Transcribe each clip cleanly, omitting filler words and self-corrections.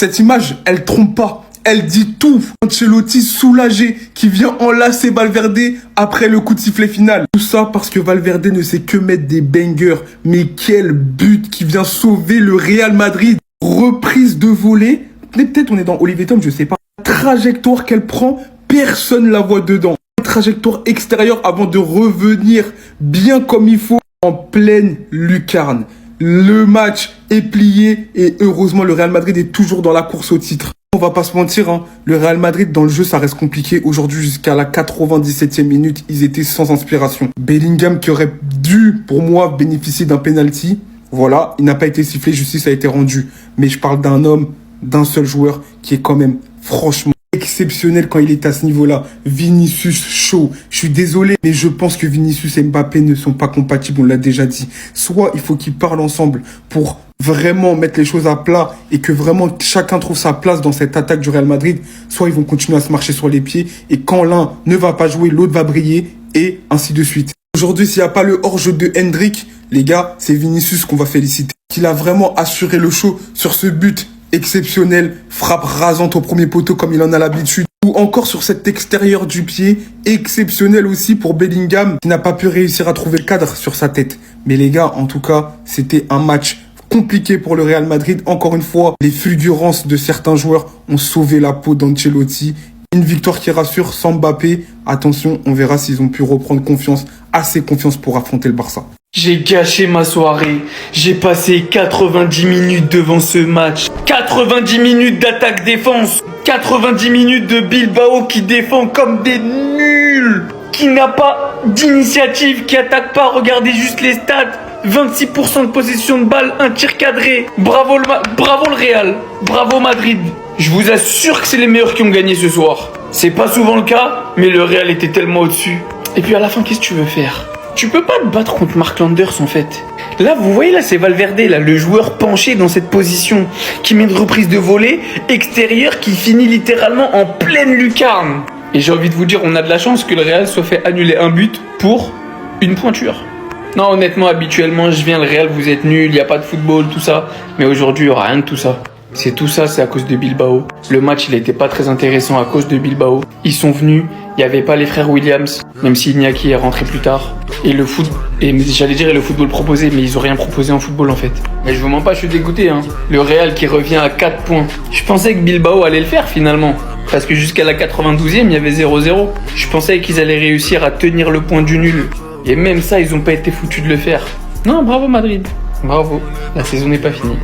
Cette image, elle trompe pas. Elle dit tout. Ancelotti soulagé qui vient enlacer Valverde après le coup de sifflet final. Tout ça parce que Valverde ne sait que mettre des bangers. Mais quel but qui vient sauver le Real Madrid. Reprise de volée. Peut-être on est dans Olivier Tom, je sais pas. La trajectoire qu'elle prend, personne la voit dedans. Une trajectoire extérieure avant de revenir bien comme il faut en pleine lucarne. Le match est plié et heureusement le Real Madrid est toujours dans la course au titre. On va pas se mentir, hein, le Real Madrid dans le jeu ça reste compliqué. Aujourd'hui jusqu'à la 97e minute, ils étaient sans inspiration. Bellingham qui aurait dû pour moi bénéficier d'un penalty. Voilà, il n'a pas été sifflé, justice a été rendue. Mais je parle d'un homme, d'un seul joueur qui est quand même franchement exceptionnel quand il est à ce niveau-là. Vinicius chaud. Je suis désolé, mais je pense que Vinicius et Mbappé ne sont pas compatibles, on l'a déjà dit. Soit il faut qu'ils parlent ensemble pour vraiment mettre les choses à plat et que vraiment chacun trouve sa place dans cette attaque du Real Madrid, soit ils vont continuer à se marcher sur les pieds et quand l'un ne va pas jouer, l'autre va briller et ainsi de suite. Aujourd'hui, s'il n'y a pas le hors-jeu de Hendrick, les gars, c'est Vinicius qu'on va féliciter. Qu'il a vraiment assuré le show sur ce but exceptionnel, frappe rasante au premier poteau comme il en a l'habitude. Ou encore sur cet extérieur du pied, exceptionnel aussi pour Bellingham, qui n'a pas pu réussir à trouver le cadre sur sa tête. Mais les gars, en tout cas, c'était un match compliqué pour le Real Madrid. Encore une fois, les fulgurances de certains joueurs ont sauvé la peau d'Ancelotti. Une victoire qui rassure sans Mbappé. Attention, on verra s'ils ont pu reprendre confiance, assez confiance pour affronter le Barça. J'ai gâché ma soirée. J'ai passé 90 minutes devant ce match. 90 minutes d'attaque-défense. 90 minutes de Bilbao qui défend comme des nuls. Qui n'a pas d'initiative, qui attaque pas. Regardez juste les stats. 26% de possession de balle, un tir cadré. Bravo le Real. Bravo Madrid. Je vous assure que c'est les meilleurs qui ont gagné ce soir. C'est pas souvent le cas, mais le Real était tellement au-dessus. Et puis à la fin, qu'est-ce que tu veux faire ? Tu peux pas te battre contre Marc Landers en fait. Là, vous voyez, là, c'est Valverde, là, le joueur penché dans cette position, qui met une reprise de volée extérieure qui finit littéralement en pleine lucarne. Et j'ai envie de vous dire, on a de la chance que le Real soit fait annuler un but pour une pointure. Non, honnêtement, habituellement, je viens, le Real, vous êtes nuls, il n'y a pas de football, tout ça. Mais aujourd'hui, il n'y aura rien de tout ça. C'est tout ça, c'est à cause de Bilbao. Le match, il n'était pas très intéressant à cause de Bilbao. Ils sont venus, il n'y avait pas les frères Williams, même si Iñaki est rentré plus tard. Et le football proposé, mais ils ont rien proposé en football en fait. Mais je vous mens pas, je suis dégoûté, hein. Le Real qui revient à 4 points. Je pensais que Bilbao allait le faire finalement. Parce que jusqu'à la 92e, il y avait 0-0. Je pensais qu'ils allaient réussir à tenir le point du nul. Et même ça, ils ont pas été foutus de le faire. Non, bravo Madrid. Bravo, la saison n'est pas finie.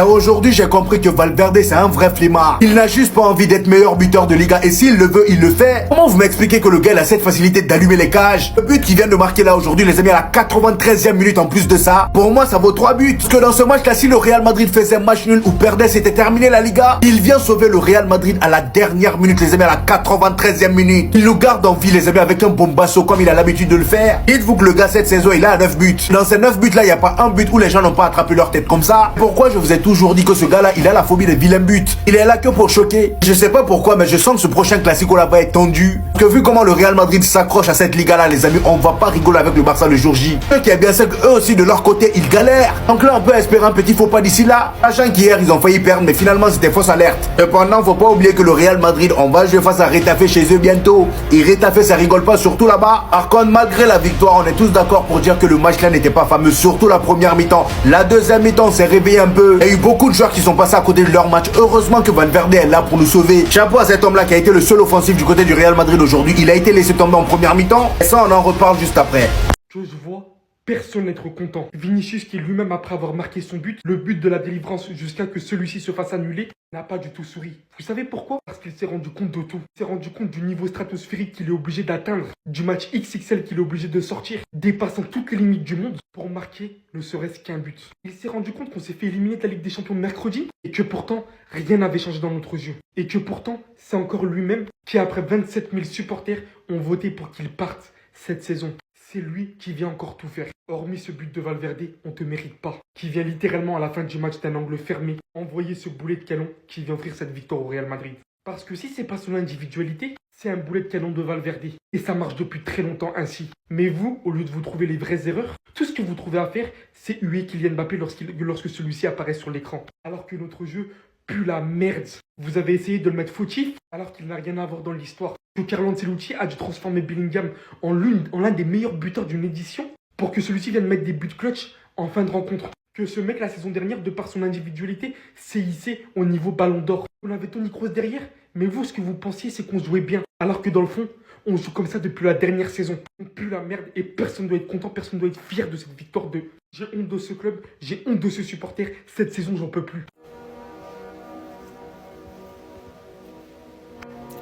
Aujourd'hui, j'ai compris que Valverde, c'est un vrai flemmard. Il n'a juste pas envie d'être meilleur buteur de Liga. Et s'il le veut, il le fait. Comment vous m'expliquez que le gars il a cette facilité d'allumer les cages? Le but qu'il vient de marquer là aujourd'hui, les amis, à la 93e minute en plus de ça. Pour moi, ça vaut 3 buts. Parce que dans ce match-là, si le Real Madrid faisait un match nul ou perdait, c'était terminé la Liga. Il vient sauver le Real Madrid à la dernière minute, les amis, à la 93e minute. Il nous garde en vie, les amis, avec un bombasso comme il a l'habitude de le faire. Dites-vous que le gars, cette saison, il a 9 buts. Dans ces 9 buts-là, il n'y a pas un but où les gens n'ont pas attrapé leur tête comme ça. Pourquoi je vous ai toujours dit que ce gars-là, il a la phobie des vilains buts. Il est là que pour choquer. Je sais pas pourquoi, mais je sens que ce prochain classico là va être tendu. Que vu comment le Real Madrid s'accroche à cette Liga-là, les amis, on va pas rigoler avec le Barça le jour J. Ce qui est bien, c'est qu'eux aussi, de leur côté, ils galèrent. Donc là, on peut espérer un petit faux pas d'ici là. Sachant qu'hier, ils ont failli perdre, mais finalement, c'était fausse alerte. Cependant, faut pas oublier que le Real Madrid, on va jouer face à Retafe chez eux bientôt. Et Retafe, ça rigole pas, surtout là-bas. Par contre, malgré la victoire, on est tous d'accord pour dire que le match là n'était pas fameux, surtout la première mi-temps. La deuxième mi-temps s'est réveillé un peu. Il y a eu beaucoup de joueurs qui sont passés à côté de leur match. Heureusement que Valverde est là pour nous sauver. Chapeau à cet homme-là qui a été le seul offensif du côté du Real Madrid aujourd'hui. Il a été laissé tomber en première mi-temps. Et ça, on en reparle juste après. Je vois personne n'être content. Vinicius qui lui-même, après avoir marqué son but, le but de la délivrance jusqu'à que celui-ci se fasse annuler, n'a pas du tout souri. Vous savez pourquoi? Parce qu'il s'est rendu compte de tout. Il s'est rendu compte du niveau stratosphérique qu'il est obligé d'atteindre, du match XXL qu'il est obligé de sortir, dépassant toutes les limites du monde pour marquer ne serait-ce qu'un but. Il s'est rendu compte qu'on s'est fait éliminer de la Ligue des Champions mercredi et que pourtant, rien n'avait changé dans notre jeu. Et que pourtant, c'est encore lui-même qui, après 27 000 supporters, ont voté pour qu'il parte cette saison. C'est lui qui vient encore tout faire. Hormis ce but de Valverde, on te mérite pas. Qui vient littéralement à la fin du match d'un angle fermé, envoyer ce boulet de canon qui vient offrir cette victoire au Real Madrid. Parce que si c'est pas son individualité, c'est un boulet de canon de Valverde. Et ça marche depuis très longtemps ainsi. Mais vous, au lieu de vous trouver les vraies erreurs, tout ce que vous trouvez à faire, c'est huer Kylian Mbappé lorsque celui-ci apparaît sur l'écran. Alors que notre jeu pue la merde. Vous avez essayé de le mettre fautif alors qu'il n'a rien à voir dans l'histoire. Que Carlo Ancelotti a dû transformer Bellingham en l'un des meilleurs buteurs d'une édition pour que celui-ci vienne mettre des buts clutch en fin de rencontre. Que ce mec la saison dernière, de par son individualité, s'est hissé au niveau ballon d'or. On avait Toni Kroos derrière, mais vous, ce que vous pensiez, c'est qu'on jouait bien. Alors que dans le fond, on joue comme ça depuis la dernière saison. On pue la merde et personne ne doit être content, personne ne doit être fier de cette victoire de... J'ai honte de ce club, j'ai honte de ce supporter. Cette saison, j'en peux plus.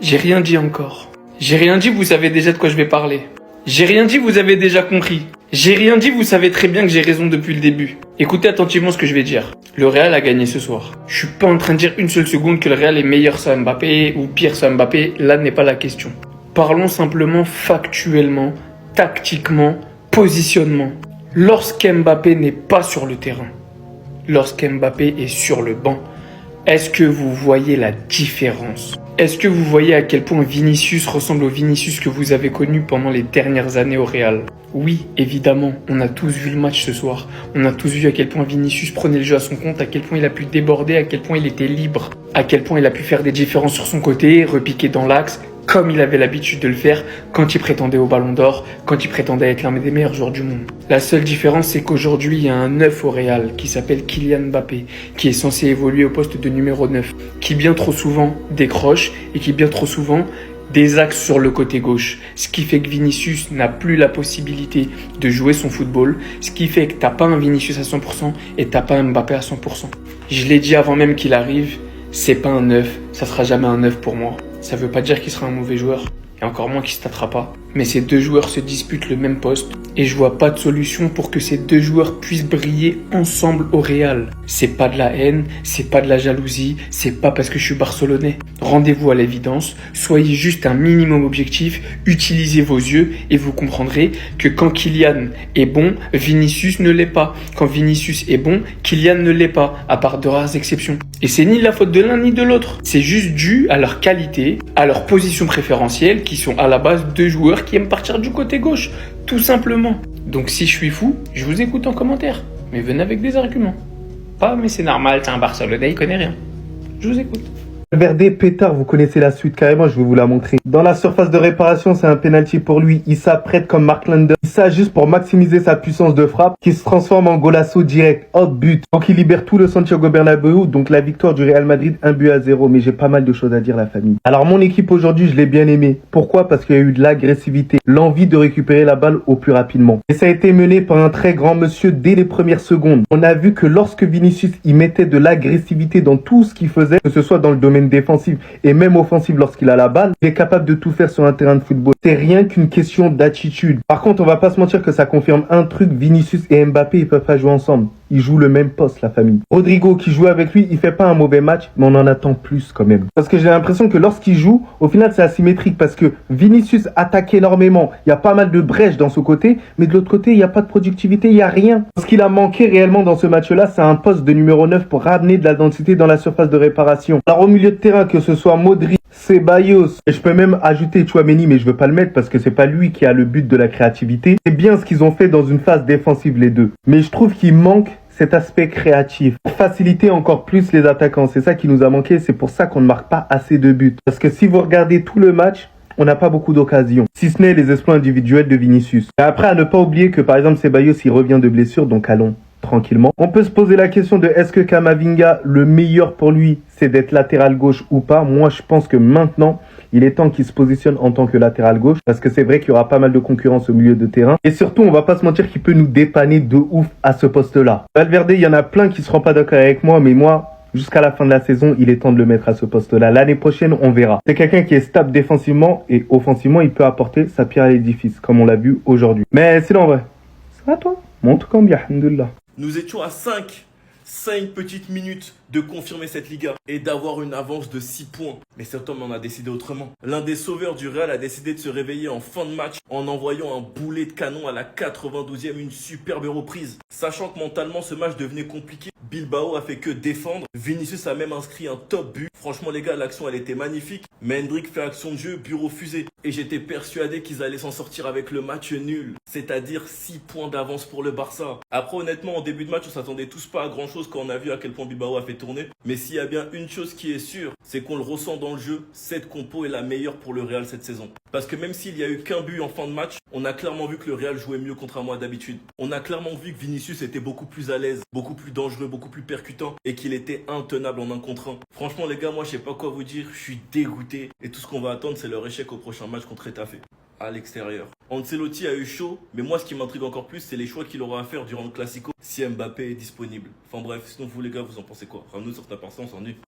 J'ai rien dit encore. J'ai rien dit, vous savez déjà de quoi je vais parler. J'ai rien dit, vous avez déjà compris. J'ai rien dit, vous savez très bien que j'ai raison depuis le début. Écoutez attentivement ce que je vais dire. Le Real a gagné ce soir. Je suis pas en train de dire une seule seconde que le Real est meilleur sans Mbappé ou pire sans Mbappé. Là n'est pas la question. Parlons simplement factuellement, tactiquement, positionnement. Lorsqu'Mbappé n'est pas sur le terrain, lorsqu'Mbappé est sur le banc, est-ce que vous voyez la différence ? Est-ce que vous voyez à quel point Vinicius ressemble au Vinicius que vous avez connu pendant les dernières années au Real ? Oui, évidemment, on a tous vu le match ce soir. On a tous vu à quel point Vinicius prenait le jeu à son compte, à quel point il a pu déborder, à quel point il était libre, à quel point il a pu faire des différences sur son côté, repiquer dans l'axe, comme il avait l'habitude de le faire quand il prétendait au Ballon d'Or, quand il prétendait être l'un des meilleurs joueurs du monde. La seule différence, c'est qu'aujourd'hui, il y a un 9 au Real qui s'appelle Kylian Mbappé, qui est censé évoluer au poste de numéro 9, qui bien trop souvent décroche et qui bien trop souvent désaxe sur le côté gauche. Ce qui fait que Vinicius n'a plus la possibilité de jouer son football, ce qui fait que t'as pas un Vinicius à 100% et t'as pas un Mbappé à 100%. Je l'ai dit avant même qu'il arrive, c'est pas un 9, ça sera jamais un 9 pour moi. Ça veut pas dire qu'il sera un mauvais joueur, et encore moins qu'il se tâtera pas. Mais ces deux joueurs se disputent le même poste, et je vois pas de solution pour que ces deux joueurs puissent briller ensemble au Real. C'est pas de la haine, c'est pas de la jalousie, c'est pas parce que je suis barcelonais. Rendez-vous à l'évidence, soyez juste un minimum objectif, utilisez vos yeux, et vous comprendrez que quand Kylian est bon, Vinicius ne l'est pas. Quand Vinicius est bon, Kylian ne l'est pas, à part de rares exceptions. Et c'est ni la faute de l'un ni de l'autre. C'est juste dû à leur qualité, à leur position préférentielle, qui sont à la base deux joueurs qui aiment partir du côté gauche, tout simplement. Donc si je suis fou, je vous écoute en commentaire, mais venez avec des arguments. Pas mais c'est normal, c'est un Barcelonais, il connaît rien. Je vous écoute. Valverde, pétard, vous connaissez la suite carrément, je vais vous la montrer. Dans la surface de réparation, c'est un penalty pour lui. Il s'apprête comme Mark London. Il s'ajuste pour maximiser sa puissance de frappe, qui se transforme en golasso direct, hop, but. Donc il libère tout le Santiago Bernabéu, donc la victoire du Real Madrid, 1-0. Mais j'ai pas mal de choses à dire, la famille. Alors mon équipe aujourd'hui, je l'ai bien aimée. Pourquoi ? Parce qu'il y a eu de l'agressivité, l'envie de récupérer la balle au plus rapidement. Et ça a été mené par un très grand monsieur dès les premières secondes. On a vu que lorsque Vinicius y mettait de l'agressivité dans tout ce qu'il faisait, que ce soit dans le domaine défensif et même offensif lorsqu'il a la balle, il est capable de tout faire sur un terrain de football. C'est rien qu'une question d'attitude. Par contre, on va pas se mentir que ça confirme un truc, Vinicius et Mbappé, ils peuvent pas jouer ensemble. Ils jouent le même poste, la famille. Rodrigo, qui joue avec lui, il fait pas un mauvais match, mais on en attend plus quand même. Parce que j'ai l'impression que lorsqu'il joue, au final, c'est asymétrique parce que Vinicius attaque énormément. Il y a pas mal de brèches dans ce côté, mais de l'autre côté, il n'y a pas de productivité, il n'y a rien. Ce qu'il a manqué réellement dans ce match-là, c'est un poste de numéro 9 pour ramener de la densité dans la surface de réparation. Alors au milieu de terrain, que ce soit Modric, Ceballos, et je peux même ajouter Tchouaméni, mais je veux pas le mettre parce que c'est pas lui qui a le but de la créativité. C'est bien ce qu'ils ont fait dans une phase défensive les deux. Mais je trouve qu'il manque cet aspect créatif pour faciliter encore plus les attaquants. C'est ça qui nous a manqué, c'est pour ça qu'on ne marque pas assez de buts. Parce que si vous regardez tout le match, on n'a pas beaucoup d'occasions, si ce n'est les exploits individuels de Vinicius. Et après, à ne pas oublier que par exemple Ceballos, il revient de blessure, donc allons tranquillement. On peut se poser la question de est-ce que Camavinga, le meilleur pour lui, c'est d'être latéral gauche ou pas. Moi, je pense que maintenant, il est temps qu'il se positionne en tant que latéral gauche parce que c'est vrai qu'il y aura pas mal de concurrence au milieu de terrain. Et surtout, on va pas se mentir qu'il peut nous dépanner de ouf à ce poste-là. Valverde, il y en a plein qui seront pas d'accord avec moi, mais moi, jusqu'à la fin de la saison, il est temps de le mettre à ce poste-là. L'année prochaine, on verra. C'est quelqu'un qui est stable défensivement et offensivement, il peut apporter sa pierre à l'édifice, comme on l'a vu aujourd'hui. Mais sinon, en vrai, c'est à toi. Montre combien, alhamdoulilah. Nous étions à 5 petites minutes de confirmer cette Liga et d'avoir une avance de 6 points. Mais cet homme en a décidé autrement. L'un des sauveurs du Real a décidé de se réveiller en fin de match en envoyant un boulet de canon à la 92e, une superbe reprise. Sachant que mentalement ce match devenait compliqué, Bilbao a fait que défendre. Vinicius a même inscrit un top but. Franchement les gars, l'action elle était magnifique. Mais Hendrik fait action de jeu, but refusé. Et j'étais persuadé qu'ils allaient s'en sortir avec le match nul. C'est-à-dire 6 points d'avance pour le Barça. Après honnêtement, en début de match, on s'attendait tous pas à grand chose quand on a vu à quel point Bilbao a fait détourner. Mais s'il y a bien une chose qui est sûre, c'est qu'on le ressent dans le jeu, cette compo est la meilleure pour le Real cette saison. Parce que même s'il y a eu qu'un but en fin de match, on a clairement vu que le Real jouait mieux contrairement à d'habitude. On a clairement vu que Vinicius était beaucoup plus à l'aise, beaucoup plus dangereux, beaucoup plus percutant et qu'il était intenable en 1 contre 1. Franchement les gars, moi je sais pas quoi vous dire, je suis dégoûté. Et tout ce qu'on va attendre c'est leur échec au prochain match contre Etafé, à l'extérieur. Ancelotti a eu chaud, mais moi ce qui m'intrigue encore plus c'est les choix qu'il aura à faire durant le Classico si Mbappé est disponible. Enfin bref, sinon vous les gars vous en pensez quoi? Ramène-nous sur ta partie, on s'ennuie.